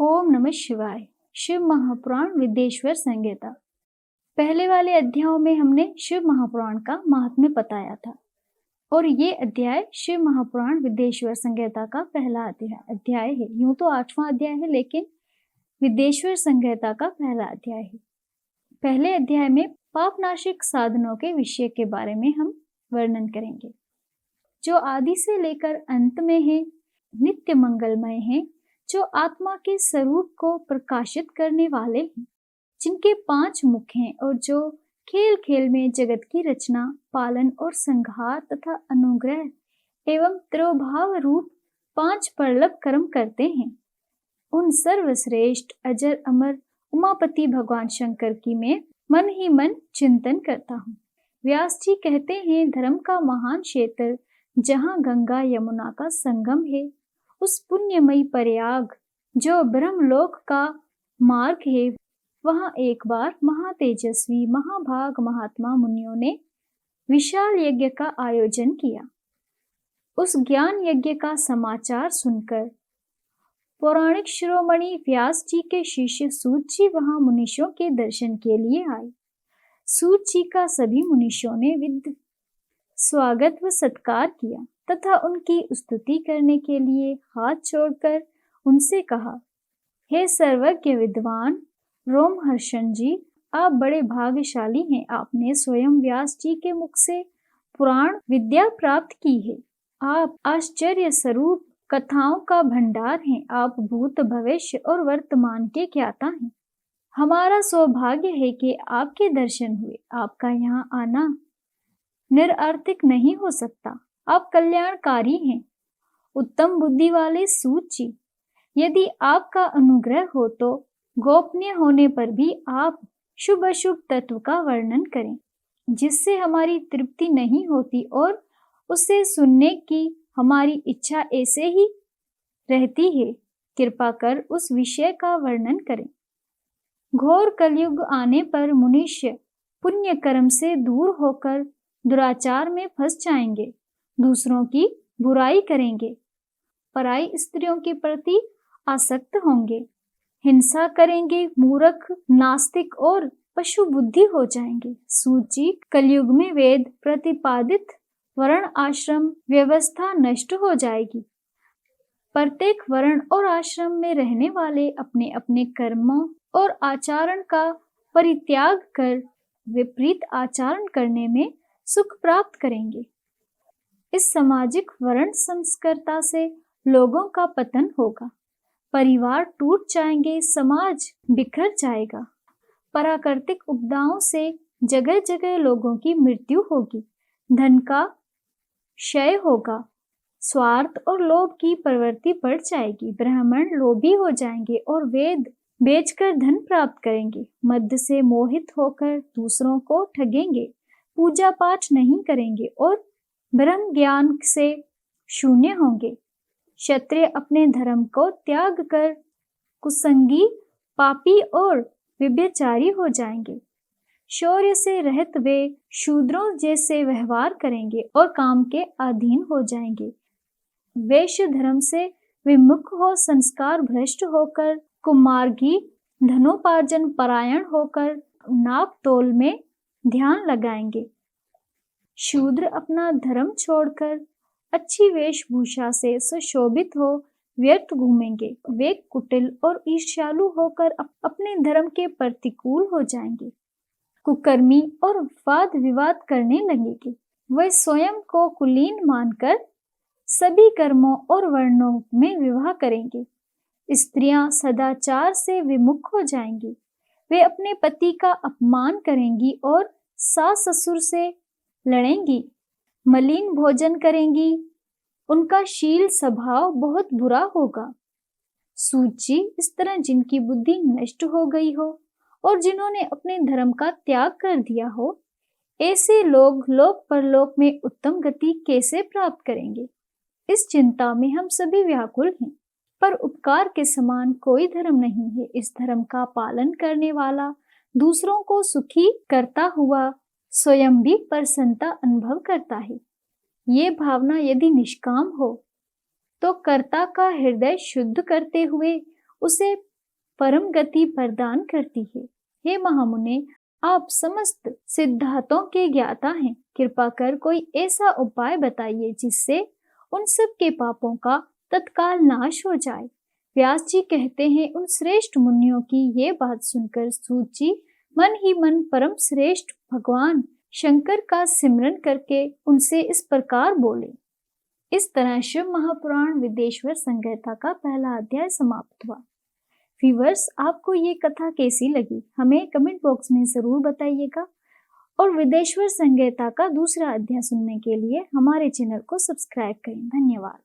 ओम नमः शिवाय। शिव महापुराण विदेश्वर संहिता। पहले वाले अध्यायों में हमने शिव महापुराण का महात्म्य बताया था और ये अध्याय शिव महापुराण विदेश्वर संहिता का पहला अध्याय है। यूं तो 8वां अध्याय है, लेकिन विदेश्वर संहिता का पहला अध्याय है। पहले अध्याय में पापनाशक साधनों के विषय के बारे में हम वर्णन करेंगे, जो आदि से लेकर अंत में है, नित्य मंगलमय है, जो आत्मा के स्वरूप को प्रकाशित करने वाले हैं, जिनके 5 मुख हैं और जो खेल खेल में जगत की रचना, पालन और संहार तथा अनुग्रह एवं त्रोभाव रूप 5 परलभ कर्म करते हैं। उन सर्वश्रेष्ठ अजर अमर उमापति भगवान शंकर की मैं मन ही मन चिंतन करता हूँ। व्यास जी कहते हैं, धर्म का महान क्षेत्र जहाँ गंगा यमुना का संगम है, उस पुण्यमयी प्रयाग जो ब्रह्मलोक का मार्ग है, वहां एक बार महातेजस्वी महाभाग महात्मा मुनियों ने विशाल यज्ञ का आयोजन किया। उस ज्ञान यज्ञ का समाचार सुनकर पौराणिक शिरोमणि व्यास जी के शिष्य सूत जी वहां मुनीषों के दर्शन के लिए आए। सूत जी का सभी मुनीषों ने विद स्वागत व सत्कार किया तथा उनकी स्तुति करने के लिए हाथ जोड़कर उनसे कहा, हे सर्वज्ञ विद्वान रोमहर्षण जी, आप बड़े भाग्यशाली हैं। आपने स्वयं व्यास जी के मुख से पुराण विद्या प्राप्त की है। आप आश्चर्य स्वरूप कथाओं का भंडार हैं। आप भूत भविष्य और वर्तमान के ज्ञाता हैं। हमारा सौभाग्य है कि आपके दर्शन हुए। आपका यहाँ आना निरर्थक नहीं हो सकता। आप कल्याणकारी हैं। उत्तम बुद्धि वाले सूत जी, यदि आपका अनुग्रह हो तो गोपनीय होने पर भी आप शुभ अशुभ तत्व का वर्णन करें, जिससे हमारी तृप्ति नहीं होती और उसे सुनने की हमारी इच्छा ऐसे ही रहती है। कृपा कर उस विषय का वर्णन करें। घोर कलयुग आने पर मनुष्य पुण्य कर्म से दूर होकर दुराचार में फंस जाएंगे, दूसरों की बुराई करेंगे, पराई स्त्रियों के प्रति आसक्त होंगे, हिंसा करेंगे, मूर्ख, नास्तिक और पशु बुद्धि हो जाएंगे। सूत जी, कलयुग में वेद प्रतिपादित वर्ण आश्रम व्यवस्था नष्ट हो जाएगी। प्रत्येक वर्ण और आश्रम में रहने वाले अपने अपने कर्मों और आचरण का परित्याग कर विपरीत आचरण करने में सुख प्राप्त करेंगे। इस सामाजिक वर्ण संस्कृता से लोगों का पतन होगा, परिवार टूट जाएंगे, समाज बिखर जाएगा, प्राकृतिक उपदाओं से जगह जगह लोगों की मृत्यु होगी, धन का क्षय होगा, स्वार्थ और लोभ की प्रवृत्ति बढ़ जाएगी, ब्राह्मण लोभी हो जाएंगे और वेद बेचकर धन प्राप्त करेंगे, मद से मोहित होकर दूसरों को ठगेंगे, पूजा पाठ नहीं करेंगे और ब्रह्म ज्ञान से शून्य होंगे। क्षत्रिय अपने धर्म को त्याग कर कुसंगी, पापी और व्यभिचारी हो जाएंगे। शौर्य से रहित वे शूद्रों जैसे व्यवहार करेंगे और काम के अधीन हो जाएंगे। वैश्य धर्म से विमुख हो संस्कार भ्रष्ट होकर कुमार्गी, धनोपार्जन परायण होकर नाप तोल में ध्यान लगाएंगे। शूद्र अपना धर्म छोड़कर अच्छी वेशभूषा से सुशोभित हो व्यर्थ घूमेंगे। वे कुटिल और ईर्ष्यालु होकर अपने धर्म के प्रतिकूल हो जाएंगे, कुकर्मी और वाद विवाद करने लगेंगे। वे स्वयं को कुलीन मानकर सभी कर्मों और वर्णों में विवाह करेंगे। स्त्रियां सदाचार से विमुख हो जाएंगी। वे अपने पति का अपमान करेंगी और सास ससुर से लड़ेंगी, मलिन भोजन करेंगी। उनका शील स्वभाव बहुत बुरा होगा। सूत जी, इस तरह जिनकी बुद्धि नष्ट हो गई हो और जिन्होंने अपने धर्म का त्याग कर दिया हो, ऐसे लोग लोक परलोक में उत्तम गति कैसे प्राप्त करेंगे? इस चिंता में हम सभी व्याकुल हैं, पर उपकार के समान कोई धर्म नहीं है। इस धर्म का पालन करने वाला दूसरों को सुखी करता हुआ स्वयं भी प्रसन्नता अनुभव करता है। ये भावना यदि निष्काम हो तो कर्ता का हृदय शुद्ध करते हुए उसे परम गति प्रदान करती है। हे महामुने, आप समस्त सिद्धांतों के ज्ञाता हैं। कृपा कर कोई ऐसा उपाय बताइए जिससे उन सब के पापों का तत्काल नाश हो जाए। व्यास जी कहते हैं, उन श्रेष्ठ मुनियों की ये बात सुनकर सूत जी मन ही मन परम श्रेष्ठ भगवान शंकर का सिमरन करके उनसे इस प्रकार बोले। इस तरह शिव महापुराण विदेश्वर संहिता का पहला अध्याय समाप्त हुआ। व्यूअर्स, आपको ये कथा कैसी लगी हमें कमेंट बॉक्स में जरूर बताइएगा और विदेश्वर संहिता का दूसरा अध्याय सुनने के लिए हमारे चैनल को सब्सक्राइब करें। धन्यवाद।